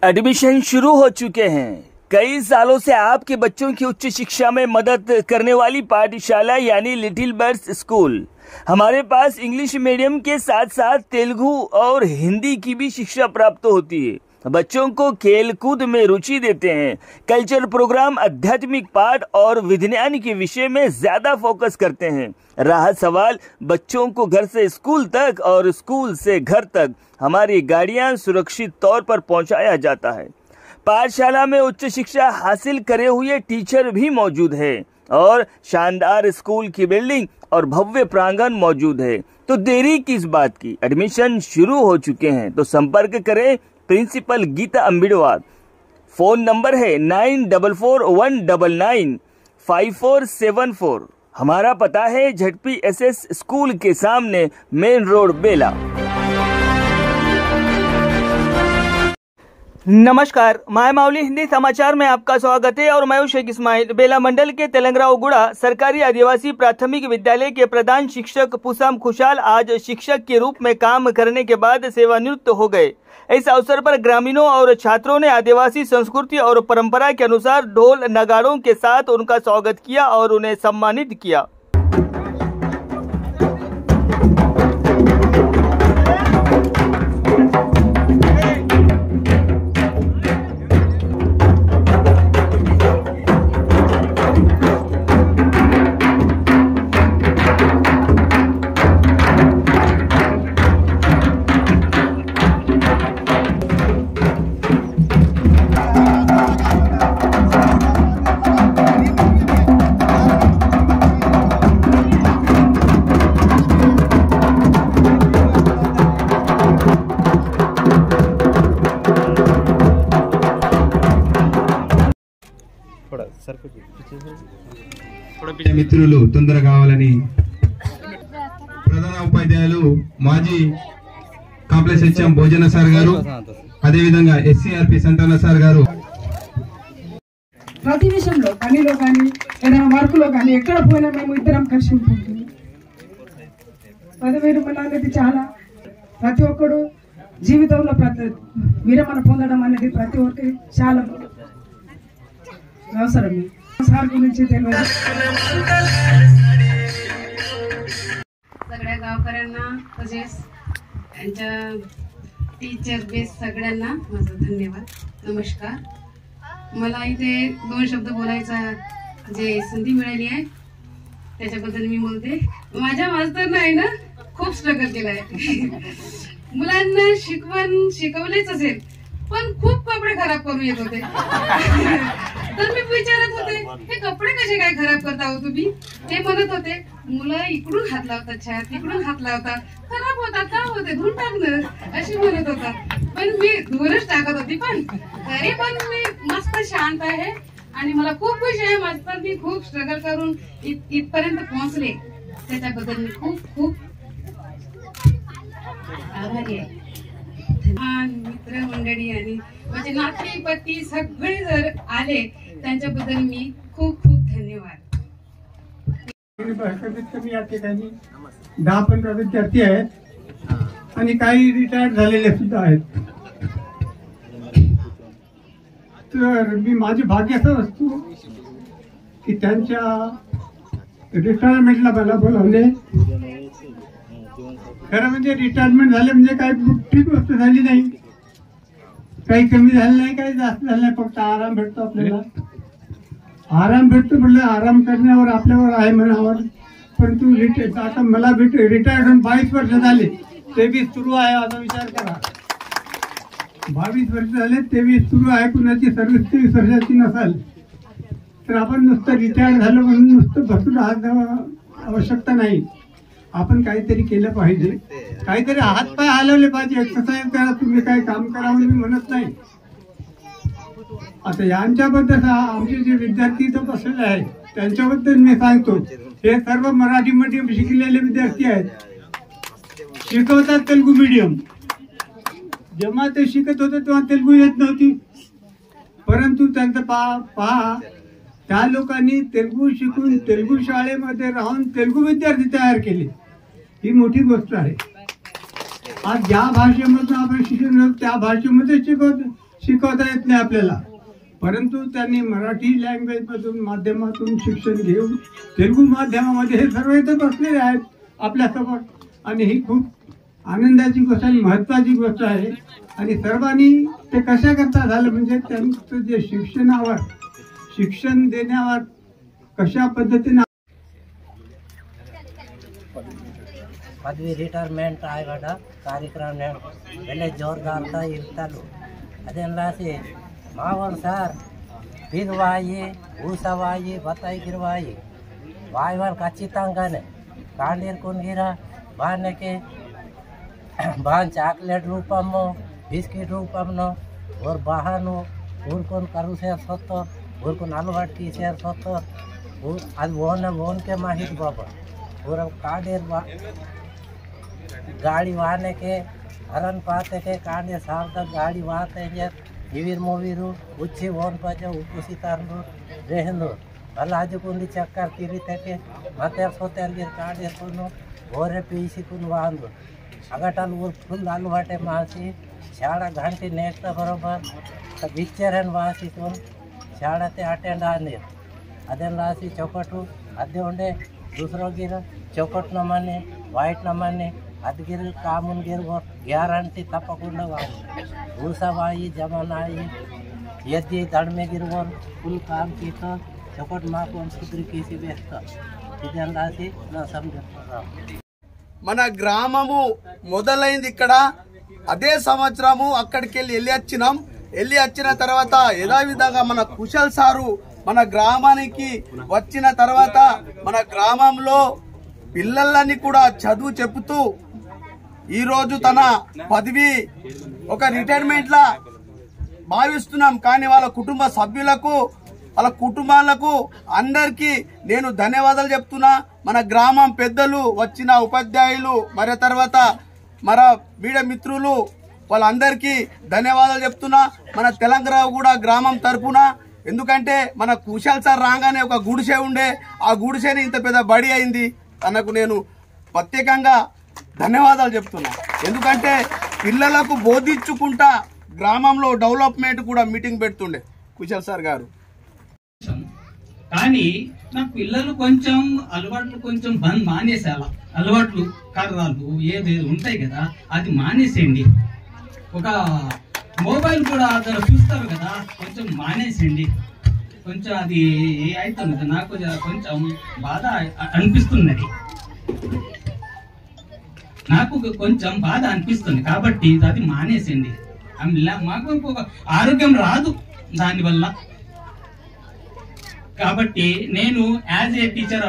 Admission शुरू हो चुके हैं। कई सालों से आपके बच्चों की उच्च शिक्षा में मदद करने वाली पाठशाला यानी लिटिल बर्ड्स स्कूल। हमारे पास इंग्लिश मीडियम के साथ साथ तेलुगु और हिंदी की भी शिक्षा प्राप्त होती है। बच्चों को खेल कूद में रुचि देते हैं। कल्चरल प्रोग्राम, आध्यात्मिक पाठ और विज्ञान के विषय में ज्यादा फोकस करते हैं। रहा सवाल बच्चों को घर से स्कूल तक और स्कूल से घर तक हमारी गाड़ियां सुरक्षित तौर पर पहुंचाया जाता है। पाठशाला में उच्च शिक्षा हासिल करे हुए टीचर भी मौजूद है और शानदार स्कूल की बिल्डिंग और भव्य प्रांगण मौजूद है। तो देरी किस बात की, एडमिशन शुरू हो चुके हैं। तो संपर्क करें प्रिंसिपल गीता अंबिडवार। फोन नंबर है 9419954474। हमारा पता है ZPSS स्कूल के सामने, मेन रोड, बेला। नमस्कार, माय मावली हिंदी समाचार में आपका स्वागत है और मैं हूं शेख इस्माइल। बेला मंडल के तेलंगराव गुड़ा सरकारी आदिवासी प्राथमिक विद्यालय के प्रधान शिक्षक पुसाम खुशाल आज शिक्षक के रूप में काम करने के बाद सेवानिवृत्त हो गए। इस अवसर पर ग्रामीणों और छात्रों ने आदिवासी संस्कृति और परंपरा के अनुसार ढोल नगाड़ों के साथ उनका स्वागत किया और उन्हें सम्मानित किया। మిత్రులు తొందరగా కావాలని ప్రధాన ఉపాధ్యాయులు మాజీ కాంప్లెక్స్ హెచ్ఎం భోజన సార్ గారు, అదే విధంగా SCRP సంతాన సార్ గారు ప్రతి విషయంలో పనిలో కానీ ఏదైనా వర్క్లో కానీ ఎక్కడ పోయినా మేము ఇద్దరం కలిసి ఉంటుంటుంది. 10,000 రూపాయలు అనేది చాలా ప్రతి ఒక్కడు జీవితంలో విరమణ పొందడం అనేది ప్రతి ఒక్కరికి చాలా అవసరం. सार गुరించి తెలియదు. सगळ्या गावकऱ्यांना तसेच त्यांच्या टीचर बेस सगळ्यांना माझा धन्यवाद, नमस्कार. मला इथे 2 शब्द बोलायचा जे संधी मिळाली आहे त्याच्याबद्दल मी बोलते. माझ्या मास्तरनं आहे ना खूप स्ट्रगल केलं आहे. मुलांना शिकवलेच असेल पण खूप कपडे खराब करून येत होते. तर मी विचारत होते हे कपडे कसे काय खराब करता हो तुम्ही. ते म्हणत होते मुलं इकडून हात लावतात, छात इकडून हात लावतात, खराब होतात, का होते धुवून टाकणं अशी म्हणत होता. पण मी धुवूनच टाकत होती. पण तरी पण मी मस्त शांत आहे आणि मला खूप खुशी आहे. मास्तर मी खूप स्ट्रगल करून इथपर्यंत पोहोचले त्याच्याबद्दल मी खूप खूप आभारी आहे. मित्र मंडळी आणि माझे नाते पती सगळे जर आले त्यांच्याबद्दल मी खूप खूप धन्यवाद. कमीत कमी या ठिकाणी 10-15 विद्यार्थी आहेत आणि काही रिटायर्ड झालेले सुद्धा आहेत. तर मी माझे भाग्य असं असतो की त्यांच्या रिटायरमेंटला मला बोलावले. खरं म्हणजे रिटायरमेंट झाले म्हणजे काही मोठी गोष्ट झाली नाही, काही कमी झालं नाही, काही जास्त झालं नाही, फक्त आराम भेटतो. आपल्याला आराम भेटतो म्हटलं आराम करण्यावर आपल्यावर आहे मनावर. परंतु आता मला रिटायर्ड होऊन 22 वर्ष झाले, 23 सुरू आहे. आता विचार करा, 22 वर्ष झाले, 23 सुरू आहे. कुणाची सर्व्हिस 23 वर्षाची नसाल तर आपण नुसतं रिटायर्ड झालं म्हणून नुसतं बसून राहत आवश्यकता नाही. आपण काहीतरी केलं पाहिजे, काहीतरी हातपाय हलवले पाहिजे, एक्सरसाइज करा, तुम्ही काय काम करा म्हणून मी म्हणत नाही. आता यांच्याबद्दल आमचे जे विद्यार्थी इथं बसलेले आहेत त्यांच्याबद्दल मी सांगतो. हे सर्व मराठी मीडियम शिकलेले विद्यार्थी आहेत, शिकवतात तेलुगू मीडियम. जेव्हा ते शिकत होते तेव्हा तेलुगू येत नव्हती, परंतु त्यांचं पहा त्या लोकांनी तेलुगू शिकून तेलुगू शाळेमध्ये राहून तेलुगू विद्यार्थी तयार केले. ही मोठी गोष्ट आहे. आज ज्या भाषेमधून आपण शिकवतो त्या भाषेमध्ये शिकवतो. शिकवता येत नाही आपल्याला, परंतु त्यांनी मराठी लँग्वेजमधून माध्यमातून शिक्षण घेऊन तेलुगू माध्यमामध्ये हे सर्व इथे बसलेले आहेत आपल्यासमोर, आणि ही खूप आनंदाची गोष्ट आणि महत्त्वाची गोष्ट आहे. आणि सर्वांनी ते कशा करता झालं म्हणजे त्यांचं जे शिक्षण देण्यावर कशा पद्धतीने पदवी रिटೈರ್ಮೆಂಟ್ ಆಗಡ ಕಾರ್ಯಕ್ರಮ ಒಳ್ಳೆ ಜೋರ್ದಾರ್ತ ಇರ್ತಲು ಅದೆಲ್ಲ ರಾಸಿ ಮಾವನ್ ಸಾರ್ ಬಿರ್ವಾಯಿ ಊಸವಾಯಿ ಬತ್ತಾಯಿಗಿರ್ವಾಯಿ వాయివాన్ ఖచ్చితంగానే కాండీర్ కొనిగిరా బాగానేకి బాగా చాక్లెట్ రూపము బిస్కెట్ రూపంలో ఓర్ బాహాను ఊరుకొని కరువు సేర్సొత్తో ఊరుకొని అలవాటుకి సేర్సొత్తో అది ఓన్కే మాహిత్ బాబా ఊర కాండీర్ गाड़ी वाहने के हरन पाते के कांडे साल तक गाड़ी वाहते हैं इवीर मोवीरू उच्ची वोन पजे उसी तारनु रेहनु अल्लाह कुंदी चक्कर तिरिते के मतेर सोतेर गिर कांडे सुनो ओरे पीसी कुन वांदु अगटल ऊर फुल आलू वाटे मासी शाळा घंटी नेक्स्ट बरोबर त बिच्चरन वासी कुन शाळा ते अटेंड आने अदन लासी चौकटू अदे उंडे दूसरो गिर चौकट न माने वाइट न माने अदगिर कामुन गिर ग्यारंटी तपकुंड ऊसवाई जमानाई यदि दड़मे गिरवर फुल काम की तो चौकट माँ को सुधरी किसी व्यस्त इधर राशि ना समझ మన గ్రామము మొదలైంది ఇక్కడ. అదే సంవత్సరము అక్కడికి వెళ్ళి వచ్చిన తర్వాత యథావిధంగా మన కుశల్ సారు మన గ్రామానికి వచ్చిన తర్వాత మన గ్రామంలో పిల్లలని కూడా చదువు చెబుతూ ఈరోజు తన పదవి ఒక రిటైర్మెంట్ లా భావిస్తున్నాం. కానీ వాళ్ళ కుటుంబ సభ్యులకు వాళ్ళ కుటుంబాలకు అందరికీ నేను ధన్యవాదాలు చెప్తున్నా. మన గ్రామం పెద్దలు వచ్చిన ఉపాధ్యాయులు మరి తర్వాత మన మీడియా మిత్రులు వాళ్ళందరికీ ధన్యవాదాలు చెప్తున్నా. మన తెలంగాణ కూడా గ్రామం తరపున, ఎందుకంటే మన కుశల్ సార్ రాగానే ఒక గుడిసె ఉండే, ఆ గుడిసెని ఇంత పెద్ద బడి అయింది. తనకు నేను ప్రత్యేకంగా ధన్యవాదాలు చెప్తున్నా. ఎందుకంటే పిల్లలకు బోధించుకుంటా గ్రామంలో డెవలప్మెంట్ కూడా మీటింగ్ పెడుతుండే కుశల్ సార్ గారు. కానీ నా పిల్లలు కొంచెం అలవాట్లు కొంచెం బంద్ మానేసేయాల, అలవాట్లు కర్రాలు ఏది ఉంటాయి కదా అది మానేసేయండి. ఒక మొబైల్ కూడా అక్కడ చూస్తారు కదా కొంచెం మానేసేయండి. కొంచెం అది అవుతుంది నాకు కొంచెం బాధ అనిపిస్తున్నది, నాకు కొంచెం బాధ అనిపిస్తుంది. కాబట్టి అది మానేసేయండి. మాకు ఆరోగ్యం రాదు దానివల్ల. కాబట్టి నేను యాజ్ ఏ టీచర్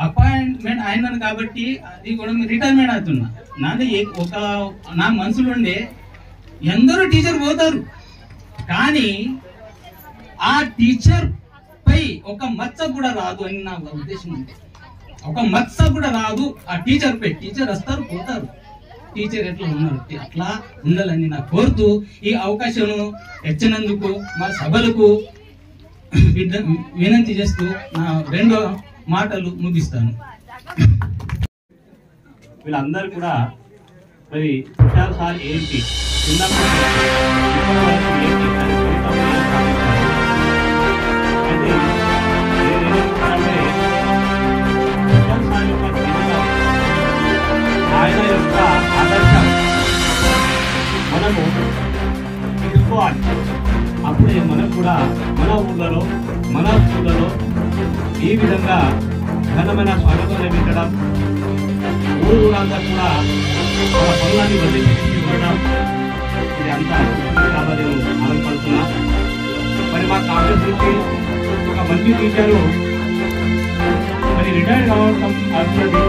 అపాయింట్మెంట్ అయినాను కాబట్టి అది కూడా రిటైర్మెంట్ అవుతున్నా. నాది నా మనసులో ఉండే ఎందరో టీచర్ పోతారు, కానీ ఆ టీచర్ పై ఒక మచ్చ కూడా రాదు అని నా ఉద్దేశం ఉంది. ఒక మచ్చ కూడా రాదు ఆ టీచర్ పై. టీచర్ వస్తారు పోతారు, టీచర్ ఎట్లా ఉన్నారు అట్లా ఉండాలని నా కోరుతూ ఈ అవకాశం ఇచ్చినందుకు మా సభలకు వినంతి చేస్తూ నా రెండో మాటలు ముగిస్తాను. వీళ్ళందరూ కూడా మరి కుశల్ సార్ ఏంటి చిన్నప్పుడు ఆయన యొక్క ఆదర్శం మనము తీసుకోవాలి. అప్పుడే మనకు కూడా మన ఊళ్ళలో మన స్కూళ్ళలో ఈ విధంగా ఘనమైన స్వాగతం లభించడం, ఊరంతా కూడా మన పనులన్నీ వదిలిపెట్టడం ఇది అంతా కాబట్టి ఆనందపడుతున్నా. మరి మా కాంగ్రెస్ నుంచి ఒక మంచి టీచరు మరి రిటైర్ కావడం అవుతుంది.